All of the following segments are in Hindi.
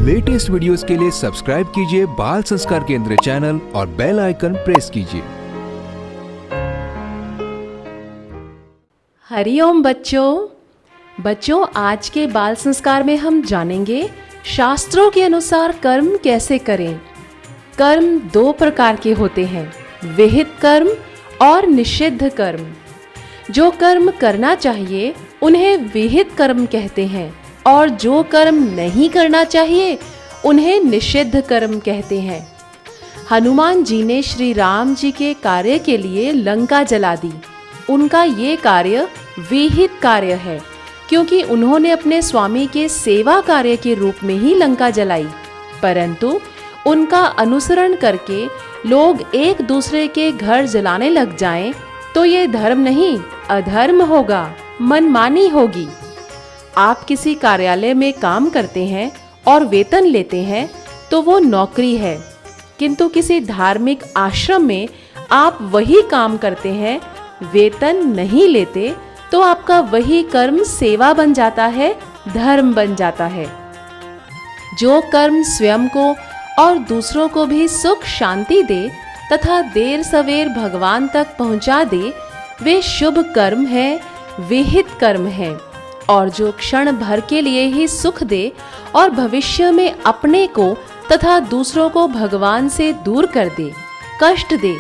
लेटेस्ट वीडियोस के लिए सब्सक्राइब कीजिए बाल संस्कार केंद्र चैनल और बेल आइकन प्रेस कीजिए। हरिओम बच्चों, आज के बाल संस्कार में हम जानेंगे शास्त्रों के अनुसार कर्म कैसे करें। कर्म दो प्रकार के होते हैं, विहित कर्म और निषिद्ध कर्म। जो कर्म करना चाहिए उन्हें विहित कर्म कहते हैं और जो कर्म नहीं करना चाहिए उन्हें निषिद्ध कर्म कहते हैं। हनुमान जी ने श्री राम जी के कार्य के लिए लंका जला दी। उनका ये कार्य विहित कार्य है क्योंकि उन्होंने अपने स्वामी के सेवा कार्य के रूप में ही लंका जलाई, परंतु उनका अनुसरण करके लोग एक दूसरे के घर जलाने लग जाएं तो ये धर्म नहीं अधर्म होगा, मनमानी होगी। आप किसी कार्यालय में काम करते हैं और वेतन लेते हैं तो वो नौकरी है, किंतु किसी धार्मिक आश्रम में आप वही काम करते हैं, वेतन नहीं लेते, तो आपका वही कर्म सेवा बन जाता है, धर्म बन जाता है। जो कर्म स्वयं को और दूसरों को भी सुख शांति दे तथा देर सवेर भगवान तक पहुंचा दे, वे शुभ कर्म है, विहित कर्म है। और जो क्षण भर के लिए ही सुख दे और भविष्य में अपने को तथा दूसरों को भगवान से दूर कर दे, कष्ट दे,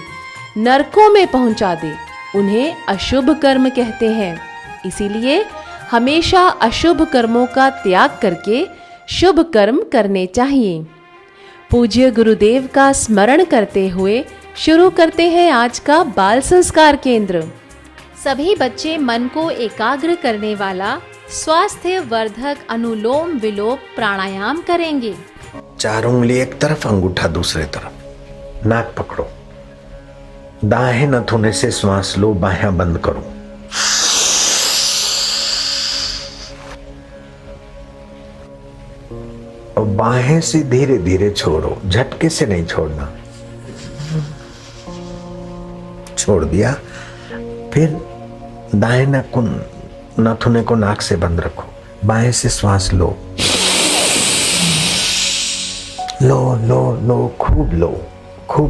नरकों में पहुंचा दे, उन्हें अशुभ कर्म कहते हैं। इसीलिए हमेशा अशुभ कर्मों का त्याग करके शुभ कर्म करने चाहिए। पूज्य गुरुदेव का स्मरण करते हुए शुरू करते हैं आज का बाल संस्कार केंद्र। सभी बच्चे मन को एकाग्र करने वाला स्वास्थ्य वर्धक अनुलोम विलोम प्राणायाम करेंगे। 4 उंगली एक तरफ, अंगूठा दूसरे तरफ, नाक पकड़ो, दाहिने नथुने से श्वास लो, बाहें बंद करो। और बाहें से धीरे धीरे छोड़ो, झटके से नहीं छोड़ना। छोड़ दिया, फिर दाहिने नथुने को नाक से बंद रखो, बाएं से श्वास लो, लो लो लो, खूब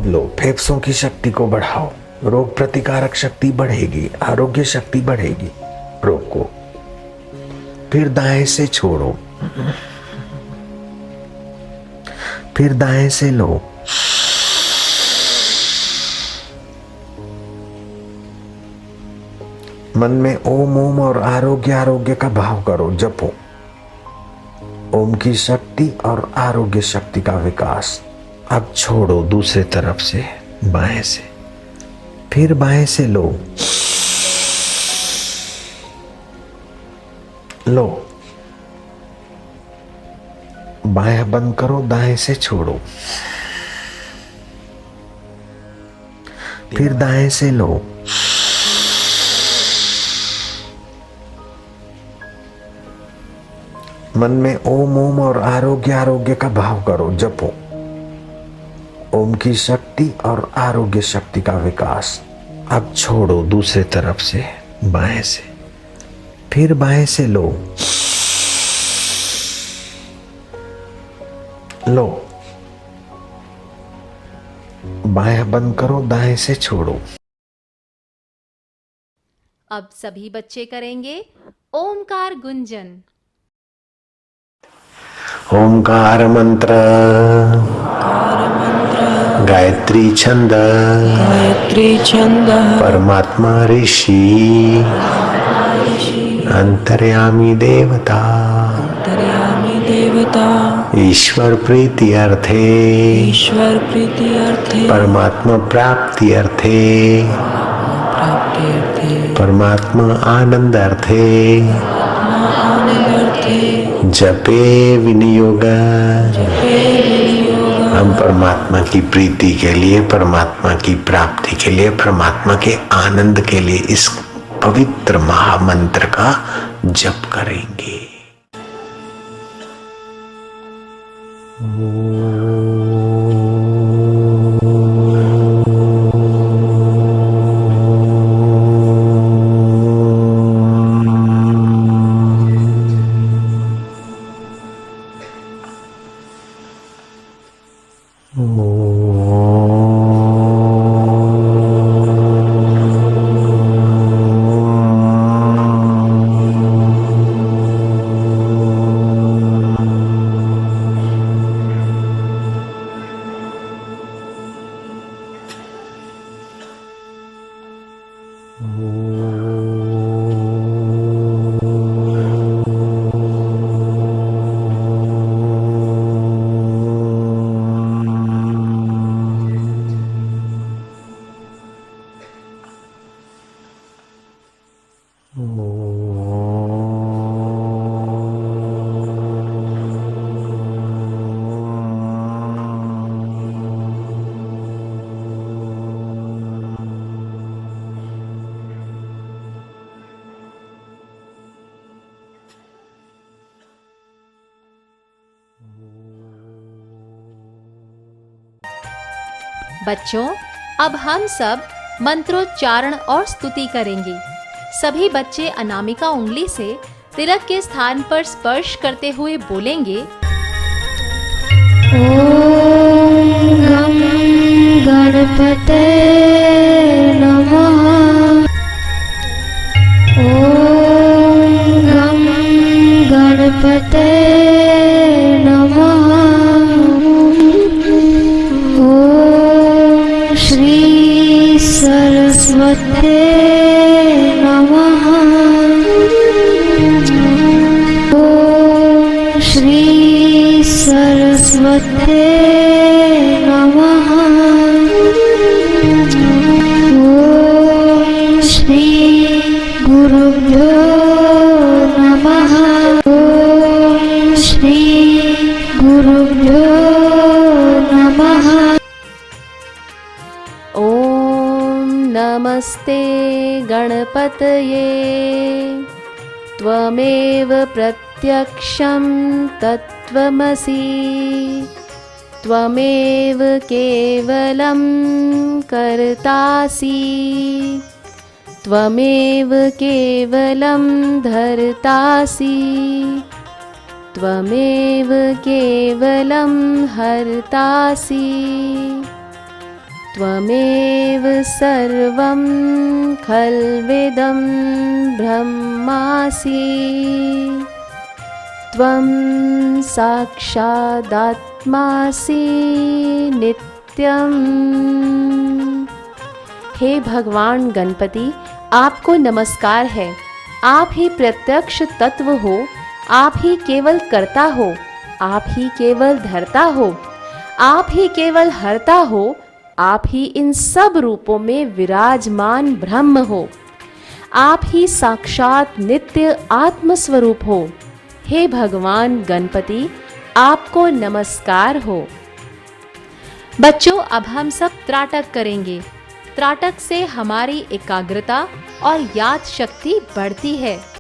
लो। फेफड़ों की शक्ति को बढ़ाओ, रोग प्रतिकारक शक्ति बढ़ेगी, आरोग्य शक्ति बढ़ेगी। रोको, फिर दाएं से छोड़ो, फिर दाएं से लो, मन में ओम ओम और आरोग्य का भाव करो, जपो। ओम की शक्ति और आरोग्य शक्ति का विकास। अब छोड़ो दूसरे तरफ से, बाएं से, फिर बाएं से लो, बाएं बंद करो, दाएं से छोड़ो, फिर दाएं से लो, मन में ओम ओम और आरोग्य का भाव करो, जपो। ओम की शक्ति और आरोग्य शक्ति का विकास। अब छोड़ो दूसरे तरफ से, बाएं से, फिर बाएं से लो, बाएं बंद करो, दाएं से छोड़ो। अब सभी बच्चे करेंगे ओमकार गुंजन। ओंकार मंत्र, गायत्री छंद, परमात्मा ऋषि, अंतर्यामी देवता, ईश्वर प्रीति अर्थे, परमात्मा प्राप्ति अर्थे, परमात्मा आनंद अर्थे, जपे विनियोग। हम परमात्मा की प्रीति के लिए, परमात्मा की प्राप्ति के लिए, परमात्मा के आनंद के लिए इस पवित्र महामंत्र का जप करेंगे। बच्चों, अब हम सब मंत्रोच्चारण और स्तुति करेंगे। सभी बच्चे अनामिका उंगली से तिलक के स्थान पर स्पर्श करते हुए बोलेंगे, ओम गं गणपते नमः। ओम गं गणपते नमः। ओम श्री सरस्वते नमः। ओम श्री सरस्वते नमः। ओम श्री गुरुभ्यो नमः। ओम श्री गुरुभ्यो नमः। ओम नमस्ते गणपतये, त्वमेव प्रत्यक्षं तत्त्वमसि, त्वमेव केवलं कर्तासि, त्वमेव केवलं धर्तासि, त्वमेव केवलं हर्तासि, त्वमेव सर्वं खल्विदं ब्रह्मासि, त्वं साक्षादात्मासि नित्यम्। हे भगवान गणपति, आपको नमस्कार है। आप ही प्रत्यक्ष तत्व हो, आप ही केवल कर्ता हो, आप ही केवल धर्ता हो, आप ही केवल हरता हो, आप ही इन सब रूपों में विराजमान ब्रह्म हो। आप ही साक्षात नित्य आत्म स्वरूप हो। हे भगवान गणपति, आपको नमस्कार हो। बच्चों, अब हम सब त्राटक करेंगे। त्राटक से हमारी एकाग्रता और याद शक्ति बढ़ती है।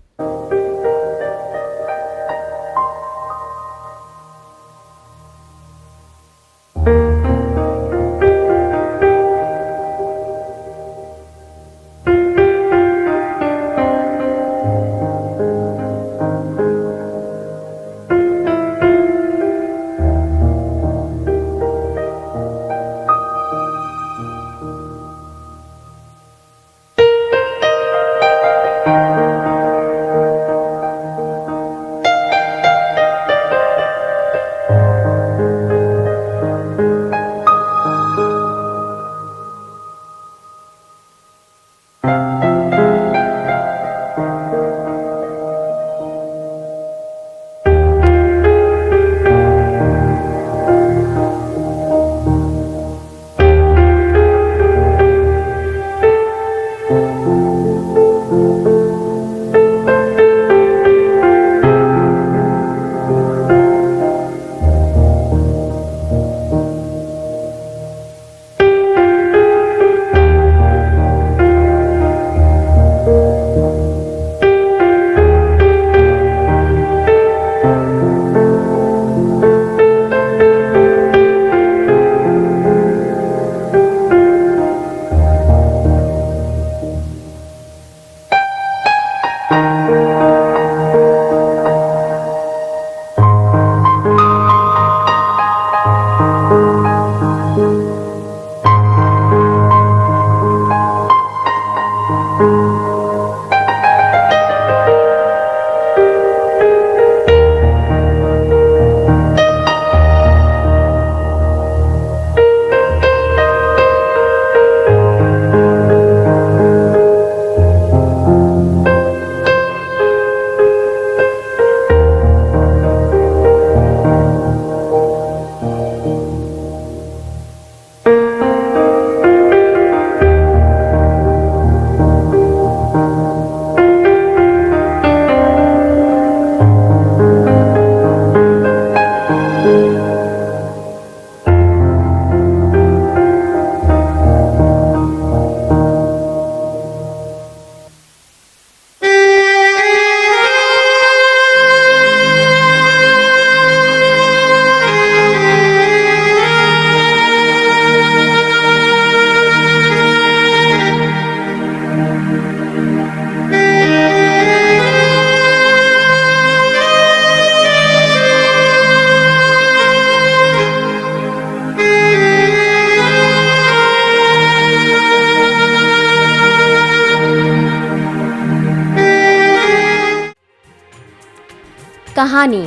कहानी।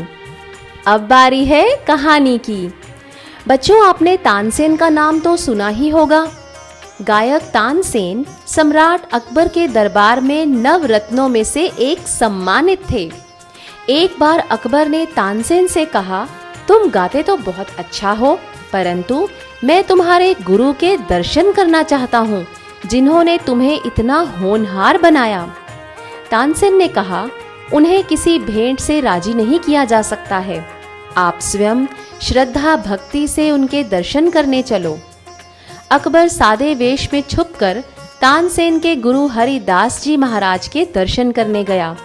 अब बारी है कहानी की। बच्चों, आपने तानसेन का नाम तो सुना ही होगा। गायक तानसेन सम्राट अकबर के दरबार में नवरत्नों में से एक सम्मानित थे। एक बार अकबर ने तानसेन से कहा, तुम गाते तो बहुत अच्छा हो, परंतु मैं तुम्हारे गुरु के दर्शन करना चाहता हूँ, जिन्होंने तुम्हें इतना होनहार बनाया। तानसेन ने कहा, उन्हें किसी भेंट से राजी नहीं किया जा सकता है। आप स्वयं श्रद्धा भक्ति से उनके दर्शन करने चलो। अकबर सादे वेश में छुपकर तानसेन के गुरु हरिदास जी महाराज के दर्शन करने गया।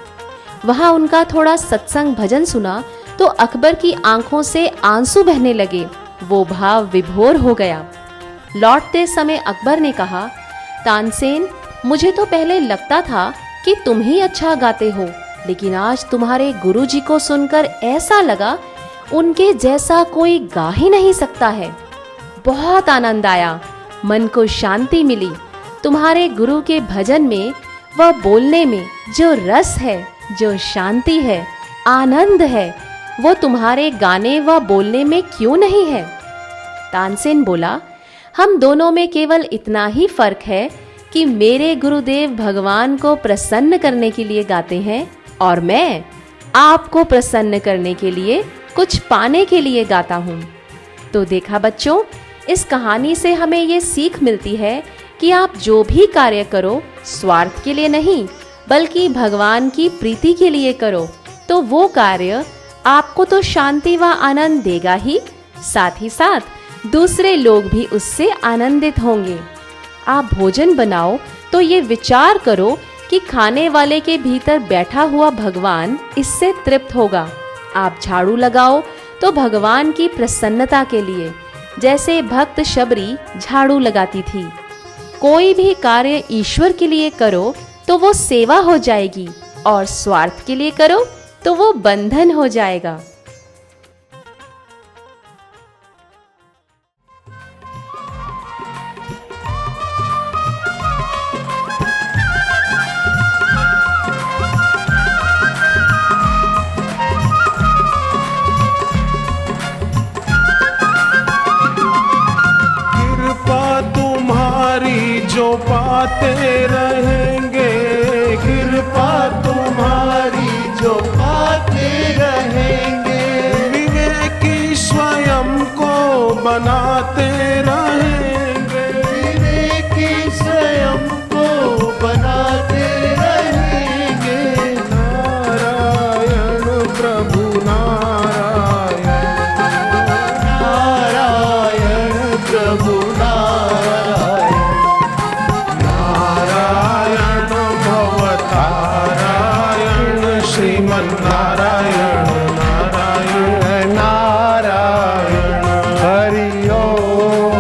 वहां उनका थोड़ा सत्संग भजन सुना तो अकबर की आंखों से आंसू बहने लगे। वो भाव विभोर हो गया। लौटते समय अकबर ने कहा, तानसेन, मुझे तो पहले लगता था कि तुम ही अच्छा गाते हो, लेकिन आज तुम्हारे गुरुजी को सुनकर ऐसा लगा उनके जैसा कोई गा ही नहीं सकता है। बहुत आनंद आया, मन को शांति मिली। तुम्हारे गुरु के भजन में व बोलने में जो रस है, जो शांति है, आनंद है, वो तुम्हारे गाने व बोलने में क्यों नहीं है? तानसेन बोला, हम दोनों में केवल इतना ही फर्क है कि मेरे गुरुदेव भगवान को प्रसन्न करने के लिए गाते हैं और मैं आपको प्रसन्न करने के लिए, कुछ पाने के लिए गाता हूँ। तो देखा बच्चों, इस कहानी से हमें ये सीख मिलती है कि आप जो भी कार्य करो स्वार्थ के लिए नहीं, बल्कि भगवान की प्रीति के लिए करो, तो वो कार्य आपको तो शांति व आनंद देगा ही, साथ ही साथ दूसरे लोग भी उससे आनंदित होंगे। आप भोजन बनाओ तो ये विचार करो कि खाने वाले के भीतर बैठा हुआ भगवान इससे तृप्त होगा। आप झाड़ू लगाओ तो भगवान की प्रसन्नता के लिए, जैसे भक्त शबरी झाड़ू लगाती थी। कोई भी कार्य ईश्वर के लिए करो तो वो सेवा हो जाएगी, और स्वार्थ के लिए करो तो वो बंधन हो जाएगा। जो पाते रहेंगे, कृपा तुम्हारी जो पाते रहेंगे, विवेकी स्वयं को बनाते रहेंगे, विवेकी स्वयं को बनाते रहेंगे। नारायण प्रभु नारायण, नारायण प्रभु नारायण, नारायण नारायण, हरि ओम,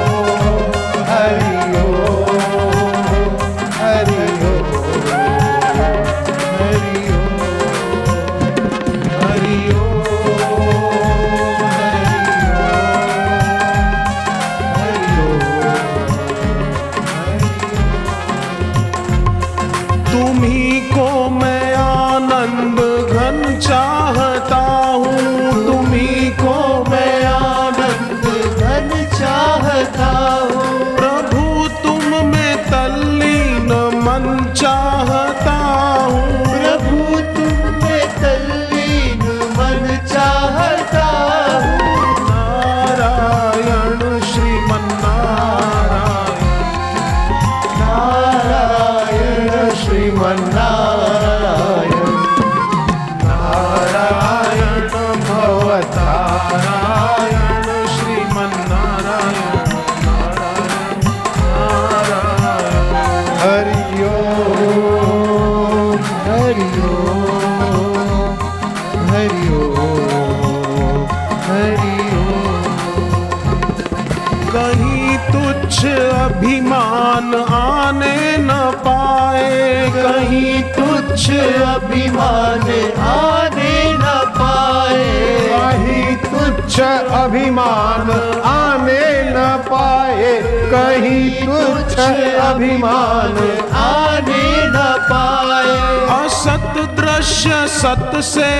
हरि ओम, हरि ओम, हरि ओम, हरि ओम। तुम्ही को मैं आनंद चाहता हूँ, तुम्ही को मैं आनंद घन चाहता हूँ। प्रभु तुम में तल्लीन मन चाहता हूँ, प्रभु तुम में तल्लीन मन चाहता हूँ। नारायण श्रीमन्नारायण, नारायण श्रीमन्नारायण, नारायण श्रीमन्नारायण, नारायण, हरि ओम, हरि ओम, हरि ओम, हरि ओम। कहीं तुच्छ अभिमान आने न पाए, कहीं तुच्छ अभिमान आने न पाए, कहीं तुच्छ अभिमान आने न पाए, कहीं तुच्छ अभिमान आने न पाए। असत दृश्य सत से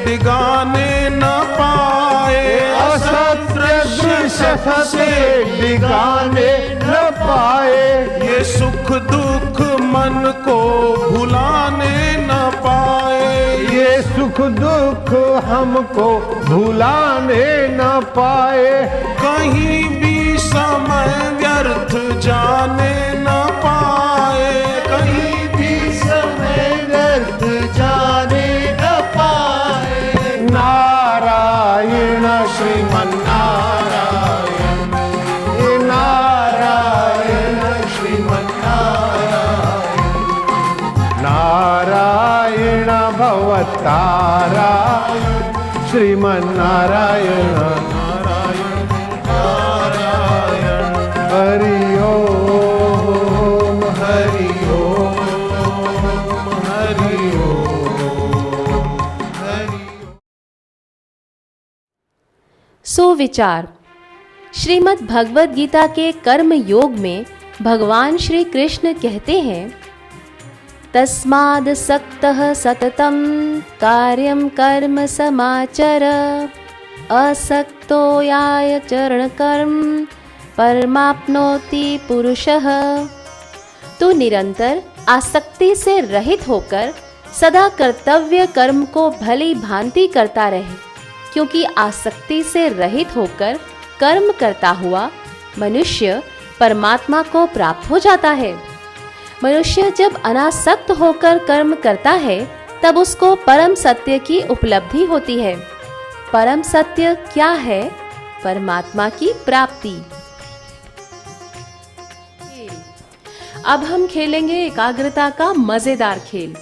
डिगाने न पाए, असत दृश्य सत से डिगाने न पाए, ये सुख दुख मन को भुलाने न पाए, ये सुख दुख हमको भुलाने न पाए, कहीं भी समय व्यर्थ जाने न पाए, कहीं भी समय व्यर्थ जाने न पाए। नारायण श्रीमन नारायण, नारायण श्रीमन नारायण, नारायण भवतारा श्रीमन नारायण, हरि ओम हरि ओम हरि ओम हरि ओम। सुविचार। श्रीमद् भगवद गीता के कर्म योग में भगवान श्री कृष्ण कहते हैं, तस्माद् सक्तः सततं कार्यं कर्म समाचर, असक्तो याचरण कर्म परमाप्नोति पुरुषः। तू निरंतर आसक्ति से रहित होकर सदा कर्तव्य कर्म को भली भांति करता रहे, क्योंकि आसक्ति से रहित होकर कर्म करता हुआ मनुष्य परमात्मा को प्राप्त हो जाता है। मनुष्य जब अनासक्त होकर कर्म करता है तब उसको परम सत्य की उपलब्धि होती है। परम सत्य क्या है? परमात्मा की प्राप्ति। अब हम खेलेंगे एकाग्रता का मजेदार खेल।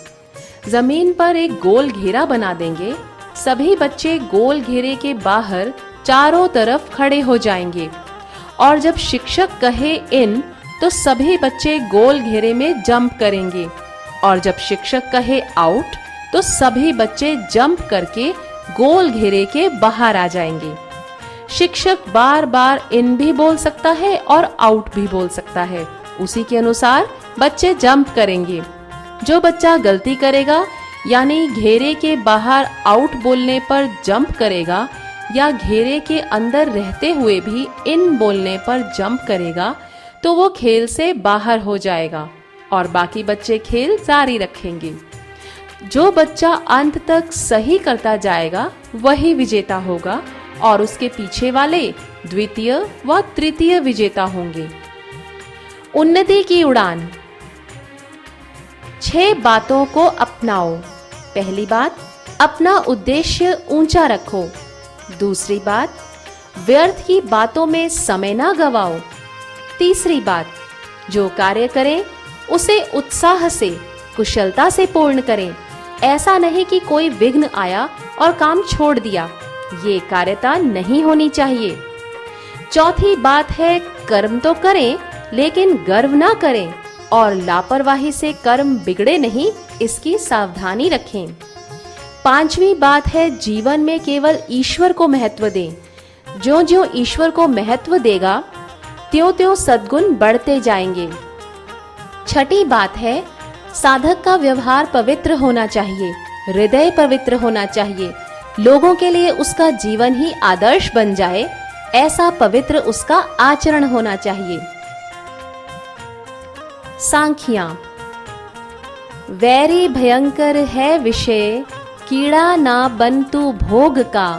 जमीन पर एक गोल घेरा बना देंगे। सभी बच्चे गोल घेरे के बाहर चारों तरफ खड़े हो जाएंगे और जब शिक्षक कहे इन तो सभी बच्चे गोल घेरे में जंप करेंगे और जब शिक्षक कहे आउट तो सभी बच्चे जंप करके गोल घेरे के बाहर आ जाएंगे। शिक्षक बार बार इन भी बोल सकता है और आउट भी बोल सकता है। उसी के अनुसार बच्चे जंप करेंगे। जो बच्चा गलती करेगा यानी घेरे के बाहर आउट बोलने पर जंप करेगा या घेरे के अंदर रहते हुए भी इन बोलने पर जंप करेगा तो वो खेल से बाहर हो जाएगा और बाकी बच्चे खेल जारी रखेंगे। जो बच्चा अंत तक सही करता जाएगा वही विजेता होगा और उसके पीछे वाले द्वितीय व तृतीय विजेता होंगे। उन्नति की उड़ान। 6 बातों को अपनाओ। पहली बात, अपना उद्देश्य ऊंचा रखो। दूसरी बात, व्यर्थ की बातों में समय ना गवाओ। तीसरी बात, जो कार्य करें उसे उत्साह से कुशलता से पूर्ण करें। ऐसा नहीं कि कोई विघ्न आया और काम छोड़ दिया, ये कार्यता नहीं होनी चाहिए। चौथी बात है, कर्म तो करें लेकिन गर्व ना करें और लापरवाही से कर्म बिगड़े नहीं, इसकी सावधानी रखें। पांचवी बात है, जीवन में केवल ईश्वर को महत्व दें। जो जो ईश्वर को महत्व देगा त्यों त्यों सद्गुण बढ़ते जाएंगे। छठी बात है, साधक का व्यवहार पवित्र होना चाहिए, हृदय पवित्र होना चाहिए, लोगों के लिए उसका जीवन ही आदर्श बन जाए, ऐसा पवित्र उसका आचरण होना चाहिए। सांख्या। वैरी भयंकर है विषय, कीड़ा ना बंतु भोग का,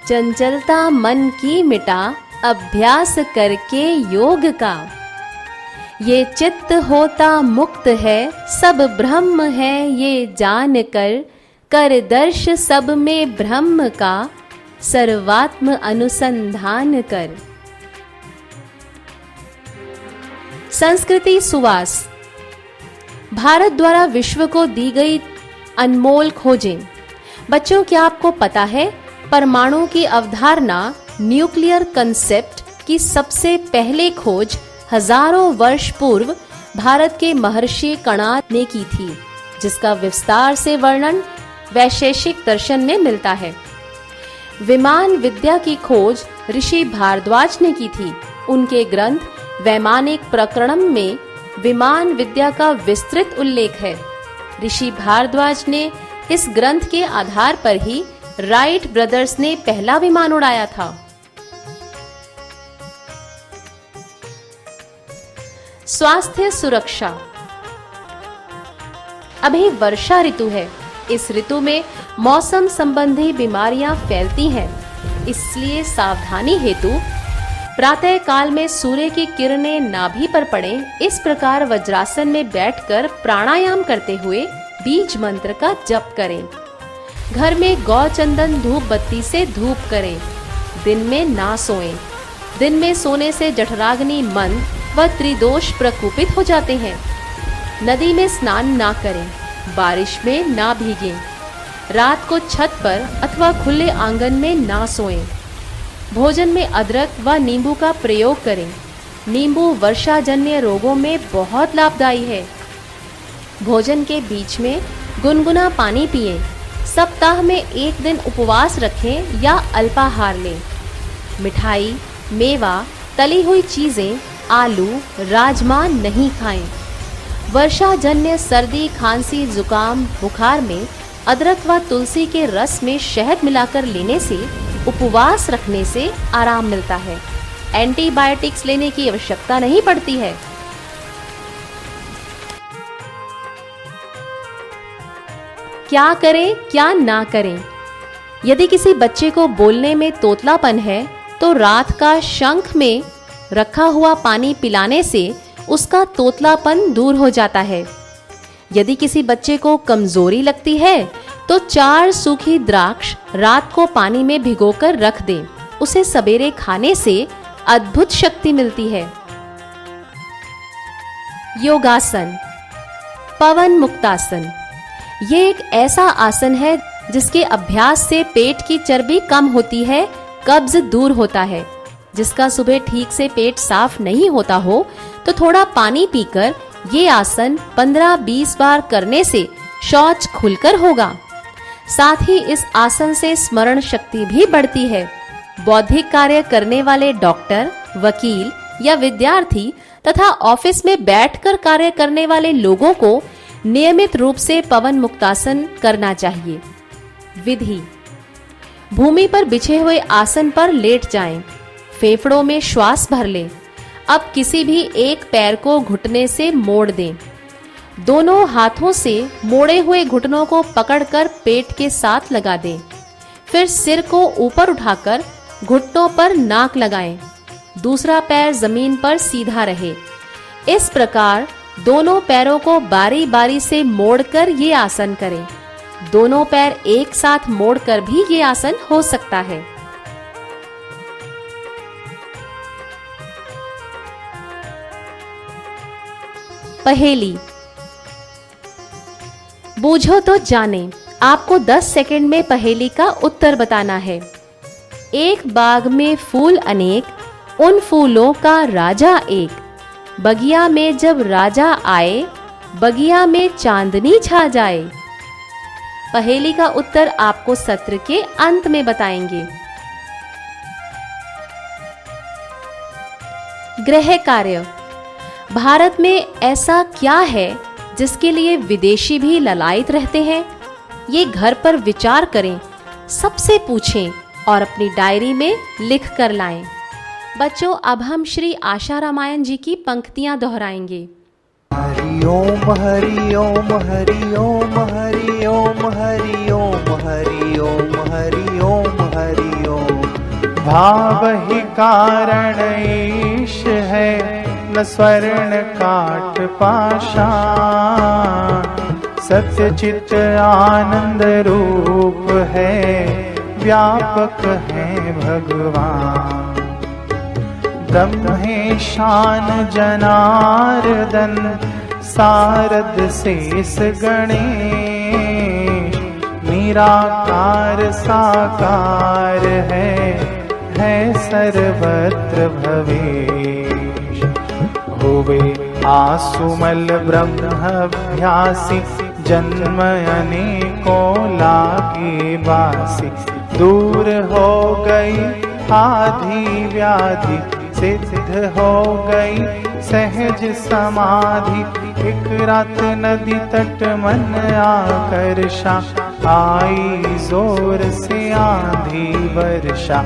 चंचलता मन की मिटा, अभ्यास करके योग का। ये चित्त होता मुक्त है, सब ब्रह्म है ये जान कर, कर दर्श सब में ब्रह्म का, सर्वात्म अनुसंधान कर। संस्कृति सुवास। भारत द्वारा विश्व को दी गई अनमोल खोजें। बच्चों, क्या आपको पता है परमाणु की अवधारणा, न्यूक्लियर कंसेप्ट की सबसे पहले खोज हजारों वर्ष पूर्व भारत के महर्षि कणाद ने की थी, जिसका विस्तार से वर्णन वैशेषिक दर्शन में मिलता है। विमान विद्या की खोज ऋषि भारद्वाज ने की थी। उनके ग्रंथ वैमानिक प्रकरणम में विमान विद्या का विस्तृत उल्लेख है। ऋषि भारद्वाज ने इस ग्रंथ के आधार पर ही राइट ब्रदर्स ने पहला विमान उड़ाया था। स्वास्थ्य सुरक्षा। अभी वर्षा ऋतु है। इस ऋतु में मौसम संबंधी बीमारियां फैलती हैं, इसलिए सावधानी हेतु प्रातः काल में सूर्य की किरणें नाभि पर पड़ें, इस प्रकार वज्रासन में बैठकर प्राणायाम करते हुए बीज मंत्र का जप करें। घर में गौ चंदन धूप बत्ती से धूप करें। दिन में ना सोएं। दिन में सोने से जठराग्नि मन व त्रिदोष प्रकोपित हो जाते हैं। नदी में स्नान ना करें। बारिश में ना भीगें। रात को छत पर अथवा खुले आंगन में ना सोएं। भोजन में अदरक व नींबू का प्रयोग करें। नींबू वर्षाजन्य रोगों में बहुत लाभदायी है। भोजन के बीच में गुनगुना पानी पिएं। सप्ताह में एक दिन उपवास रखें या अल्पाहार लें। मिठाई, मेवा, तली हुई चीजें, आलू, राजमा नहीं खाएं। वर्षाजन्य सर्दी, खांसी, जुकाम, बुखार में अदरक व तुलसी के रस में शहद मिलाकर लेने से, उपवास रखने से आराम मिलता है। एंटीबायोटिक्स लेने की आवश्यकता नहीं पड़ती है। क्या करें, क्या ना करें? यदि किसी बच्चे को बोलने में तोतलापन है तो रात का शंख में रखा हुआ पानी पिलाने से उसका तोतलापन दूर हो जाता है। यदि किसी बच्चे को कमजोरी लगती है तो 4 सूखी द्राक्ष रात को पानी में भिगोकर रख दें। उसे सवेरे खाने से अद्भुत शक्ति मिलती है। योगासन। पवन मुक्तासन। ये एक ऐसा आसन है जिसके अभ्यास से पेट की चर्बी कम होती है, कब्ज दूर होता है। जिसका सुबह ठीक से पेट साफ नहीं होता हो तो थोड़ा पानी पीकर ये आसन 15-20 बार करने से शौच खुलकर होगा। साथ ही इस आसन से स्मरण शक्ति भी बढ़ती है। बौद्धिक कार्य करने वाले डॉक्टर, वकील या विद्यार्थी तथा ऑफिस में बैठकर कार्य करने वाले लोगों को नियमित रूप से पवन मुक्तासन करना चाहिए। विधि। भूमि पर बिछे हुए आसन पर लेट जाएं। फेफड़ों में श्वास भर लें। अब किसी भी एक पैर को घुटने से मोड़ दें। दोनों हाथों से मोड़े हुए घुटनों को पकड़कर पेट के साथ लगा दें। फिर सिर को ऊपर उठाकर घुटनों पर नाक लगाएं। दूसरा पैर जमीन पर सीधा रहे। इस प्रकार दोनों पैरों को बारी बारी से मोड़कर ये आसन करें। दोनों पैर एक साथ मोड़कर भी ये आसन हो सकता है। पहेली। बूझो तो जाने। आपको 10 सेकंड में पहेली का उत्तर बताना है। एक बाग में फूल अनेक, उन फूलों का राजा एक। बगिया में जब राजा आए, बगिया में चांदनी छा जाए। पहेली का उत्तर आपको सत्र के अंत में बताएंगे। गृह कार्य। भारत में ऐसा क्या है जिसके लिए विदेशी भी ललायत रहते हैं? ये घर पर विचार करें, सबसे पूछें और अपनी डायरी में लिख कर लाएं। बच्चों, अब हम श्री आशा रामायण जी की पंक्तियां दोहराएंगे। हरि ओम हरि ओम हरि ओम हरि ओम हरि ओम हरि ओम हरि ओम हरि ओम। भाव ही कारण ईश है, न स्वर्ण काट पाषाण। सत्य चित आनंद रूप है, व्यापक है भगवान। ब्रह्मेशान जनार्दन, सारद शेष गणेश। निराकार साकार है सर्वत्र भवेश। होवे आसुमल ब्रह्मभ्यासी, जन्म अनेकों लागे बासी। दूर हो गई आधि व्याधि, सिद्ध हो गई सहज समाधि। एक रात नदी तट मन आकर्षा, आई जोर से आंधी वर्षा।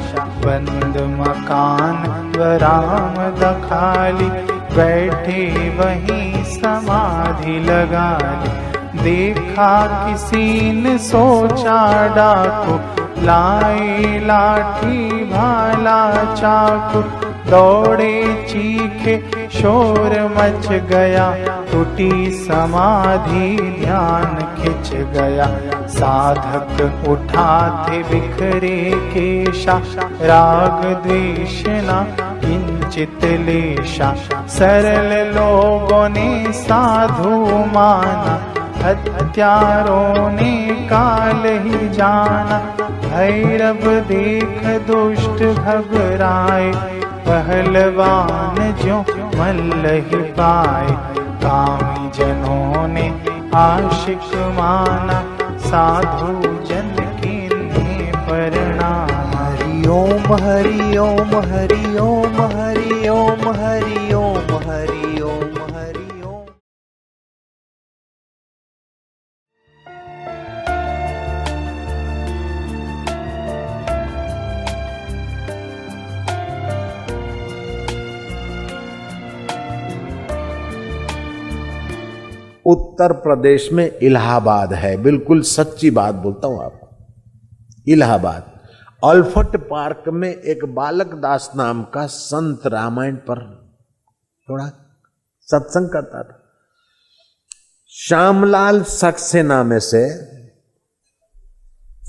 बंद मकान बरामद खाली, बैठे वहीं समाधि लगा ली। देखा किसी ने सोचा डाकू, लाए लाठी भाला चाकू। दौड़े चीखे शोर मच गया, टूटी समाधि ध्यान खिंच गया। साधक उठा थे बिखरे केशा, राग द्वेष न किंचित लेशा। सरल लोगों ने साधु माना, हत्यारों ने काल ही जाना। भैरव देख दुष्ट घबराए, पहलवान जो मल्ल ही पाए। कामी जनों ने आशिक माना, साधु जन कीन्हे प्रणाम। हरि ओम हरि ओम हरि ओम हरि ओम हरि ओम हरि ओम हरि ओम। उत्तर प्रदेश में इलाहाबाद है, बिल्कुल सच्ची बात बोलता हूं आपको। इलाहाबाद अल्फट पार्क में एक बालक दास नाम का संत रामायण पर थोड़ा सत्संग करता था। श्यामलाल सक्सेना में से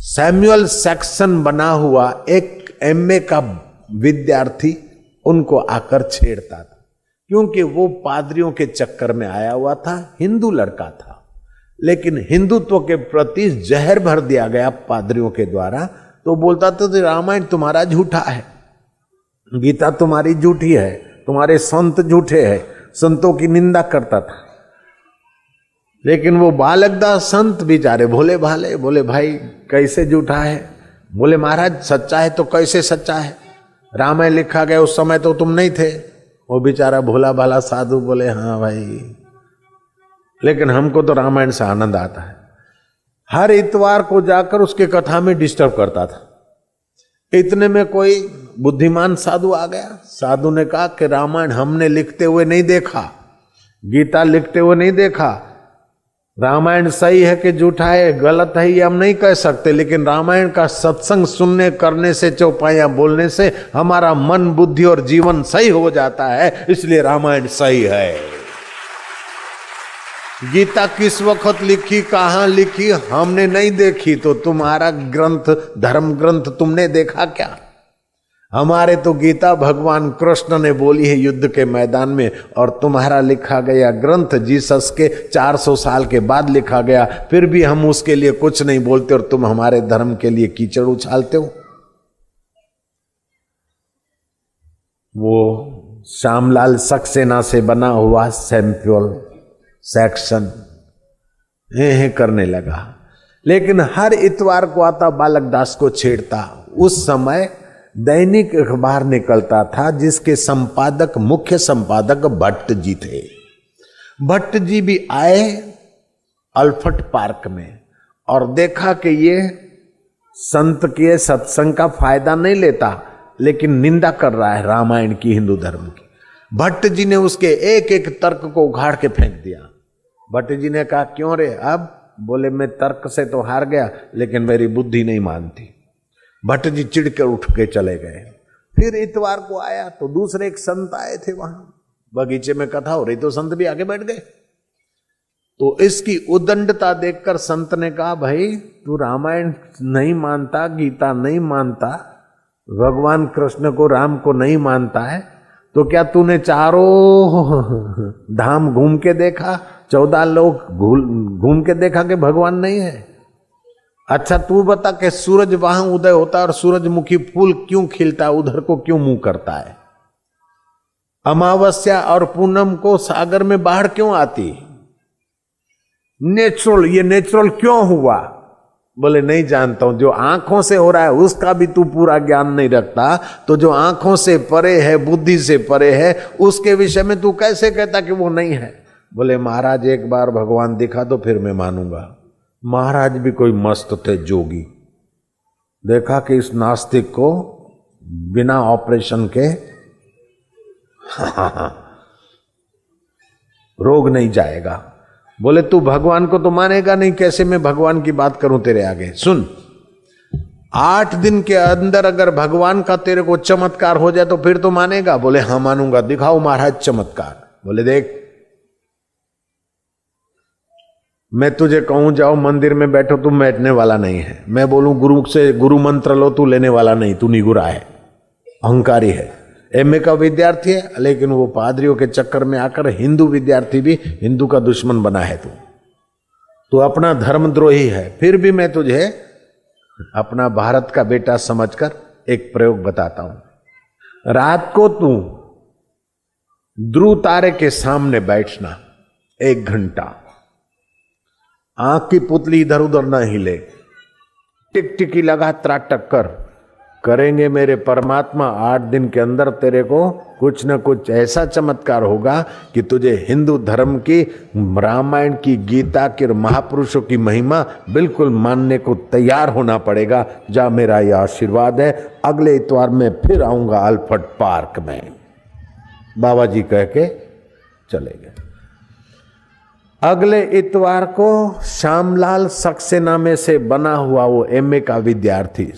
सैमुअल सैक्सन बना हुआ एक एमए का विद्यार्थी उनको आकर छेड़ता था, क्योंकि वो पादरियों के चक्कर में आया हुआ था। हिंदू लड़का था, लेकिन हिंदुत्व के प्रति जहर भर दिया गया पादरियों के द्वारा। तो बोलता था तो रामायण तुम्हारा झूठा है, गीता तुम्हारी झूठी है, तुम्हारे संत झूठे हैं, संतों की निंदा करता था। लेकिन वो बालकदास संत बेचारे भोले भाले, बोले भाई कैसे झूठा है? बोले महाराज सच्चा है तो कैसे सच्चा है? रामायण लिखा गया उस समय तो तुम नहीं थे। वो बेचारा भोला भाला साधु बोले हाँ भाई, लेकिन हमको तो रामायण से आनंद आता है। हर इतवार को जाकर उसके कथा में डिस्टर्ब करता था। इतने में कोई बुद्धिमान साधु आ गया। साधु ने कहा कि रामायण हमने लिखते हुए नहीं देखा, गीता लिखते हुए नहीं देखा। रामायण सही है कि झूठा है, गलत है, ये हम नहीं कह सकते, लेकिन रामायण का सत्संग सुनने करने से, चौपाइयां बोलने से हमारा मन, बुद्धि और जीवन सही हो जाता है, इसलिए रामायण सही है। गीता किस वक्त लिखी, कहां लिखी, हमने नहीं देखी, तो तुम्हारा ग्रंथ, धर्म ग्रंथ तुमने देखा क्या? हमारे तो गीता भगवान कृष्ण ने बोली है युद्ध के मैदान में, और तुम्हारा लिखा गया ग्रंथ जीसस के 400 साल के बाद लिखा गया, फिर भी हम उसके लिए कुछ नहीं बोलते और तुम हमारे धर्म के लिए कीचड़ उछालते हो। वो श्यामलाल सक्सेना से बना हुआ सैमुअल सैक्सन करने लगा, लेकिन हर इतवार को आता बालकदास को छेड़ता। उस समय दैनिक अखबार निकलता था जिसके संपादक, मुख्य संपादक भट्ट जी थे। भट्ट जी भी आए अल्फट पार्क में और देखा कि ये संत के सत्संग का फायदा नहीं लेता, लेकिन निंदा कर रहा है रामायण की, हिंदू धर्म की। भट्ट जी ने उसके एक एक तर्क को उखाड़ के फेंक दिया। भट्ट जी ने कहा क्यों रे? अब बोले मैं तर्क से तो हार गया, लेकिन मेरी बुद्धि नहीं मानती। भट्ट जी चिढ़ कर उठ के चले गए। फिर इतवार को आया तो दूसरे एक संत आए थे, वहां बगीचे में कथा हो रही तो संत भी आगे बैठ गए। तो इसकी उदंडता देखकर संत ने कहा भाई तू रामायण नहीं मानता, गीता नहीं मानता, भगवान कृष्ण को, राम को नहीं मानता है, तो क्या तूने चारों धाम घूम के देखा, 14 लोग घूम के देखा कि भगवान नहीं है? अच्छा तू बता कि सूरज वहां उदय होता है और सूरजमुखी फूल क्यों खिलता है, उधर को क्यों मुंह करता है? अमावस्या और पूनम को सागर में बाढ़ क्यों आती? नेचुरल, ये नेचुरल क्यों हुआ? बोले नहीं जानता हूं। जो आंखों से हो रहा है उसका भी तू पूरा ज्ञान नहीं रखता, तो जो आंखों से परे है, बुद्धि से परे है, उसके विषय में तू कैसे कहता कि वो नहीं है? बोले महाराज एक बार भगवान दिखा दो फिर मैं मानूंगा। महाराज भी कोई मस्त थे जोगी, देखा कि इस नास्तिक को बिना ऑपरेशन के रोग नहीं जाएगा। बोले तू भगवान को तो मानेगा नहीं, कैसे मैं भगवान की बात करूं तेरे आगे? सुन, 8 दिन के अंदर अगर भगवान का तेरे को चमत्कार हो जाए तो फिर तो मानेगा? बोले हाँ मानूंगा। दिखाओ महाराज चमत्कार। बोले देख, मैं तुझे कहूं जाओ मंदिर में बैठो, तू बैठने वाला नहीं है। मैं बोलूं गुरु से गुरु मंत्र लो, तू लेने वाला नहीं, तू निगुरा है, अहंकारी है, एमए का विद्यार्थी है, लेकिन वो पादरियों के चक्कर में आकर हिंदू विद्यार्थी भी हिंदू का दुश्मन बना है। तू अपना धर्मद्रोही है। फिर भी मैं तुझे अपना भारत का बेटा समझकर एक प्रयोग बताता हूं। रात को तू ध्रुव तारे के सामने बैठना 1 घंटा, आंख की पुतली इधर उधर ना हिले, टिकटिकी लगा त्राटक कर। करेंगे मेरे परमात्मा, 8 दिन के अंदर तेरे को कुछ न कुछ ऐसा चमत्कार होगा कि तुझे हिंदू धर्म की, रामायण की, गीता की, महापुरुषों की महिमा बिल्कुल मानने को तैयार होना पड़ेगा। जा, मेरा यह आशीर्वाद है। अगले इतवार में फिर आऊंगा अल्फ्रेड पार्क में। बाबा जी कह के चले गए। अगले इतवार को श्यामलाल सक्सेना में से बना हुआ वो एमए का विद्यार्थी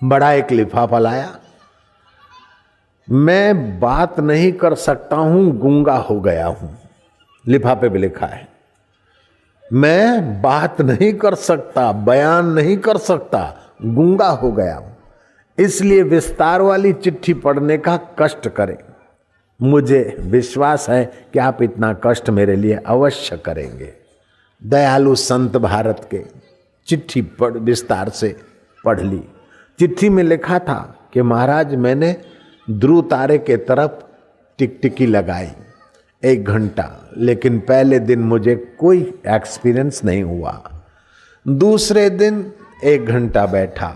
बड़ा एक लिफाफा लाया। मैं बात नहीं कर सकता हूं, गूंगा हो गया हूं। लिफाफे पे लिखा है मैं बात नहीं कर सकता, बयान नहीं कर सकता, गूंगा हो गया हूं। इसलिए विस्तार वाली चिट्ठी पढ़ने का कष्ट करें। मुझे विश्वास है कि आप इतना कष्ट मेरे लिए अवश्य करेंगे। दयालु संत भारत के चिट्ठी पढ़, विस्तार से पढ़ ली। चिट्ठी में लिखा था कि महाराज मैंने ध्रुव तारे के तरफ टिकटिकी लगाई 1 घंटा, लेकिन पहले दिन मुझे कोई एक्सपीरियंस नहीं हुआ। दूसरे दिन 1 घंटा बैठा,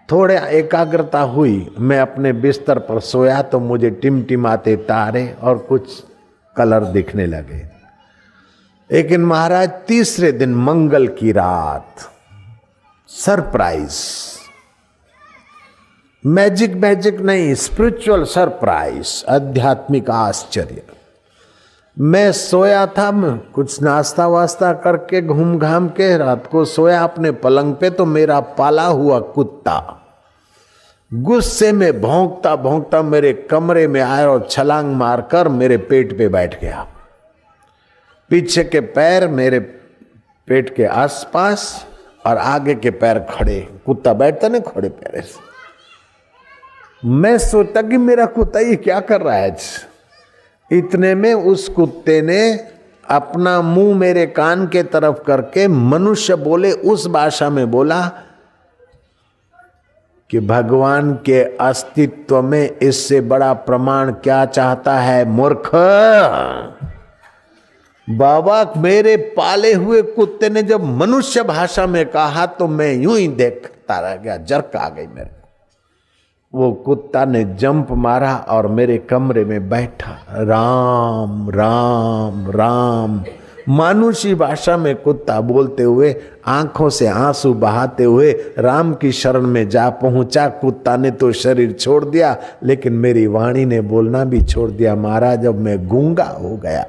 थोड़ा एकाग्रता हुई, मैं अपने बिस्तर पर सोया तो मुझे टिमटिमाते तारे और कुछ कलर दिखने लगे। लेकिन महाराज तीसरे दिन मंगल की रात सरप्राइज, मैजिक नहीं, स्पिरिचुअल सरप्राइज, आध्यात्मिक आश्चर्य। मैं सोया था, कुछ नाश्ता वास्ता करके घूम घाम के रात को सोया अपने पलंग पे, तो मेरा पाला हुआ कुत्ता गुस्से में भौंकता भौंकता मेरे कमरे में आया और छलांग मारकर मेरे पेट पे बैठ गया। पीछे के पैर मेरे पेट के आसपास और आगे के पैर खड़े, कुत्ता बैठता ना खड़े पैर से। मैं सोचता कि मेरा कुत्ता ये क्या कर रहा है। इतने में उस कुत्ते ने अपना मुंह मेरे कान के तरफ करके मनुष्य बोले उस भाषा में बोला कि भगवान के अस्तित्व में इससे बड़ा प्रमाण क्या चाहता है मूर्ख। बाबा, मेरे पाले हुए कुत्ते ने जब मनुष्य भाषा में कहा तो मैं यूं ही देखता रह गया, जर्क आ गई मेरे। वो कुत्ता ने जंप मारा और मेरे कमरे में बैठा। राम राम राम मानुषी भाषा में कुत्ता बोलते हुए, आंखों से आंसू बहाते हुए राम की शरण में जा पहुंचा। कुत्ता ने तो शरीर छोड़ दिया, लेकिन मेरी वाणी ने बोलना भी छोड़ दिया। महाराज, जब मैं गूंगा हो गया।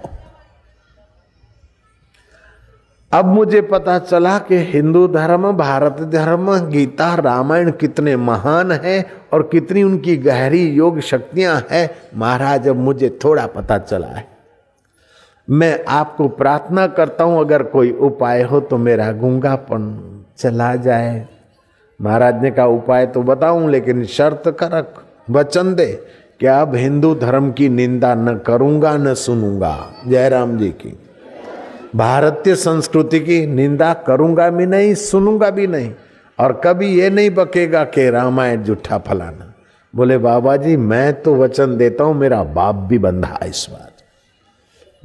अब मुझे पता चला कि हिंदू धर्म, भारत धर्म, गीता, रामायण कितने महान हैं और कितनी उनकी गहरी योग शक्तियां हैं। महाराज, अब मुझे थोड़ा पता चला है। मैं आपको प्रार्थना करता हूं, अगर कोई उपाय हो तो मेरा गूंगापन चला जाए। महाराज ने कहा उपाय तो बताऊं, लेकिन शर्त कर, वचन दे कि अब हिंदू धर्म की निंदा न करूंगा न सुनूंगा। जयराम जी की। भारतीय संस्कृति की निंदा करूंगा भी नहीं, सुनूंगा भी नहीं, और कभी ये नहीं बकेगा कि रामायण झूठा फलाना। बोले बाबा जी, मैं तो वचन देता हूं, मेरा बाप भी बंधा है इस बात।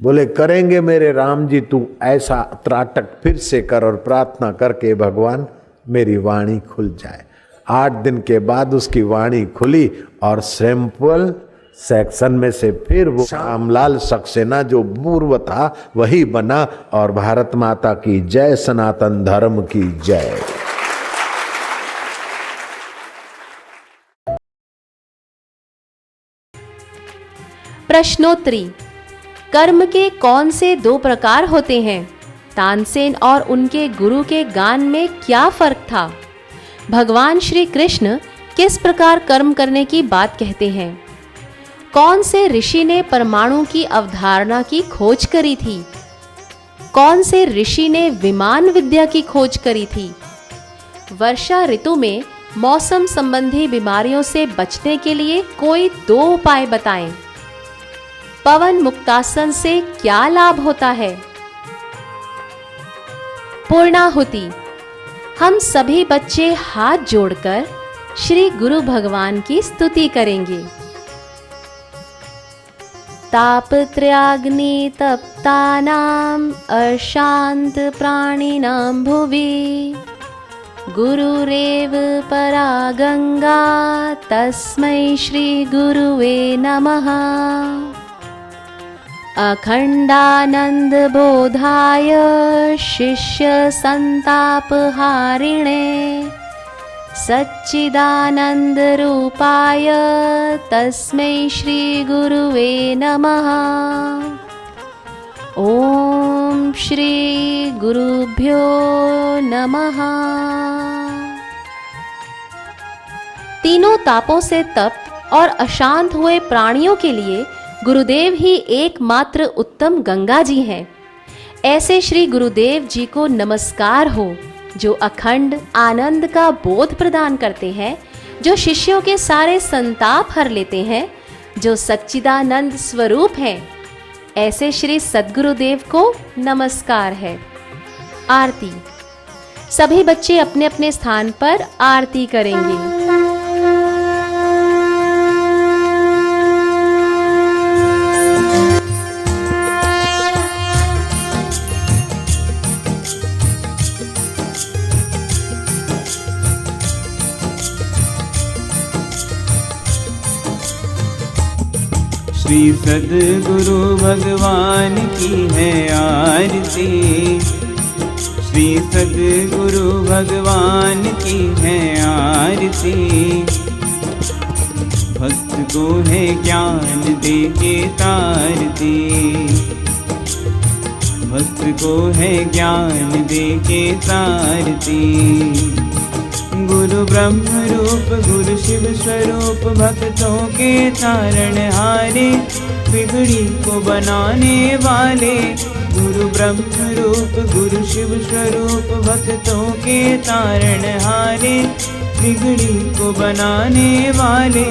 बोले करेंगे मेरे राम जी, तू ऐसा त्राटक फिर से कर और प्रार्थना करके भगवान मेरी वाणी खुल जाए। 8 दिन के बाद उसकी वाणी खुली और सैंपल सेक्शन में से फिर वो श्यामलाल सक्सेना जो पूर्व था वही बना। और भारत माता की जय, सनातन धर्म की जय। प्रश्नोत्तरी। कर्म के कौन से 2 प्रकार होते हैं? तानसेन और उनके गुरु के गान में क्या फर्क था? भगवान श्री कृष्ण किस प्रकार कर्म करने की बात कहते हैं? कौन से ऋषि ने परमाणु की अवधारणा की खोज करी थी? कौन से ऋषि ने विमान विद्या की खोज करी थी? वर्षा ऋतु में मौसम संबंधी बीमारियों से बचने के लिए कोई 2 उपाय बताएं। पवन मुक्तासन से क्या लाभ होता है? पूर्णाहुति। हम सभी बच्चे हाथ जोड़कर श्री गुरु भगवान की स्तुति करेंगे। तापत्रयाग्नि तप्तानाम अशांत प्राणिनां भुवि गुरुरेव परा गंगा तस्मै श्री गुरुवे नमः। अखंडानंद बोधाय शिष्य संतापहारिणे सच्चिदानंद रूपाय तस्मै श्री गुरुवे नमः। ओम श्री गुरुभ्यो नमः। तीनों तापों से तप्त और अशांत हुए प्राणियों के लिए गुरुदेव ही एकमात्र उत्तम गंगा जी हैं। ऐसे श्री गुरुदेव जी को नमस्कार हो, जो अखंड आनंद का बोध प्रदान करते हैं, जो शिष्यों के सारे संताप हर लेते हैं, जो सच्चिदानंद स्वरूप हैं। ऐसे श्री सद्गुरुदेव को नमस्कार है। आरती। सभी बच्चे अपने अपने स्थान पर आरती करेंगे। श्री सद्गुरु भगवान की है आरती। श्री सद्गुरु भगवान की है आरती। भक्त को है ज्ञान दे के तारती। भक्त को है ज्ञान दे के तारती। गुरु ब्रह्म रूप गुरु शिव स्वरूप भक्तों के तारण हारे बिगड़ी को बनाने वाले। गुरु ब्रह्म रूप गुरु शिव स्वरूप भक्तों के तारण हारे बिगड़ी को बनाने वाले।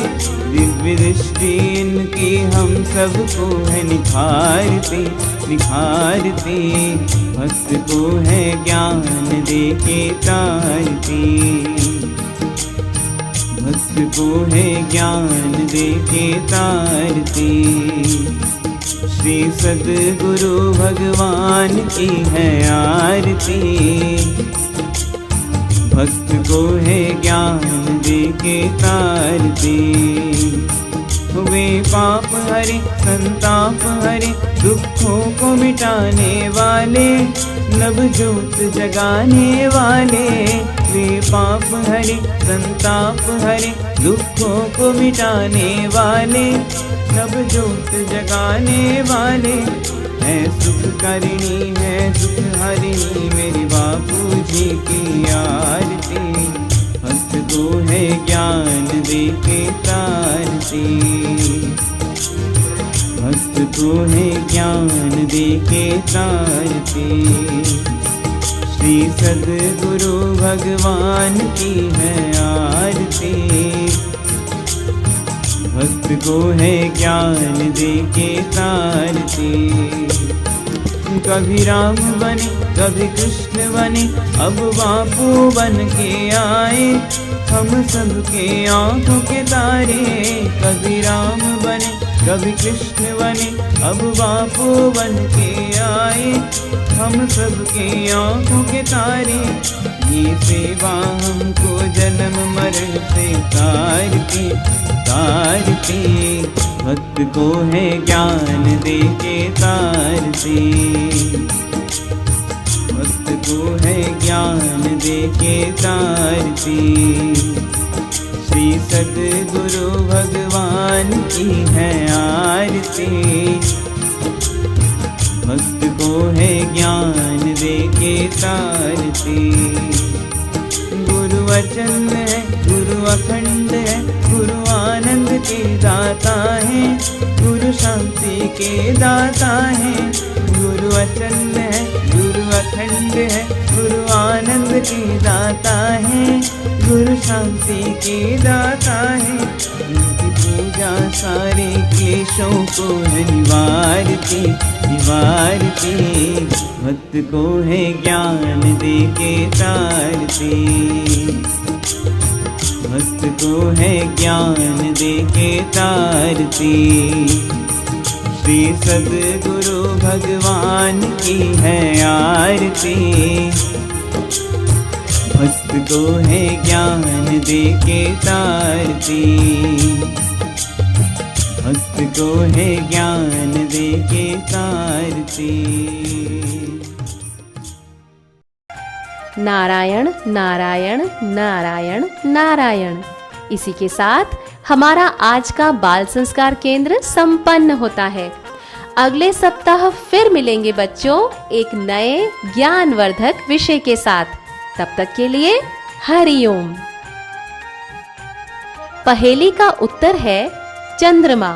दिव्य दृष्टि इनकी हम सबको है निखारती निखारती। भक्त को है ज्ञान दे के तारती। भक्त को है ज्ञान दे के तारती। श्री सद्गुरु भगवान की है आरती। भक्त को है ज्ञान दे के तारती। वे पाप हरे संताप हरे दुखों को मिटाने वाले नवजोत जगाने वाले। वे पाप हरे संताप हरे दुखों को मिटाने वाले नवजोत जगाने वाले। है सुख करिणी है सुख हरिणी मेरे बापू जी की आरती। भक्त को है ज्ञान दे के तारती। भक्त को है ज्ञान दे के तारती। श्री सद्गुरु भगवान की है आरती। भक्त को है ज्ञान दे के तारती। कभी राम बने कभी कृष्ण बने अब बापू बन के आए हम सबके आंखों के तारे। कभी राम बने कभी कृष्ण बने अब बापू बन के आए, हम सबके आंखों के तारे, ये सेवा हमको जन्म मरण से तारती तारती, भक्त को है ज्ञान दे के तारती, भक्त को है ज्ञान दे के तारती। श्री सद्गुरु भगवान की है आरती, भक्त को है ज्ञान दे के तारती। गुरु वचन है, गुरु अखंड है, गुरु आनंद के दाता है, गुरु शांति के दाता है। गुरु वचन है, गुरु अखंड है, गुरु आनंद के दाता है, गुरु शांति के दाता है। इनकी पूजा सारे क्लेशों को है निवारती निवारती, भक्त को है ज्ञान दे के तारती, भक्त को है ज्ञान दे के तारती। श्री सद्गुरु भगवान की है आरती, भक्त को है ज्ञान दे के तारती, भक्त को है ज्ञान दे के तारती। नारायण नारायण नारायण नारायण। इसी के साथ हमारा आज का बाल संस्कार केंद्र संपन्न होता है। अगले सप्ताह फिर मिलेंगे बच्चों एक नए ज्ञानवर्धक विषय के साथ। तब तक के लिए हरि ओम। पहेली का उत्तर है चंद्रमा।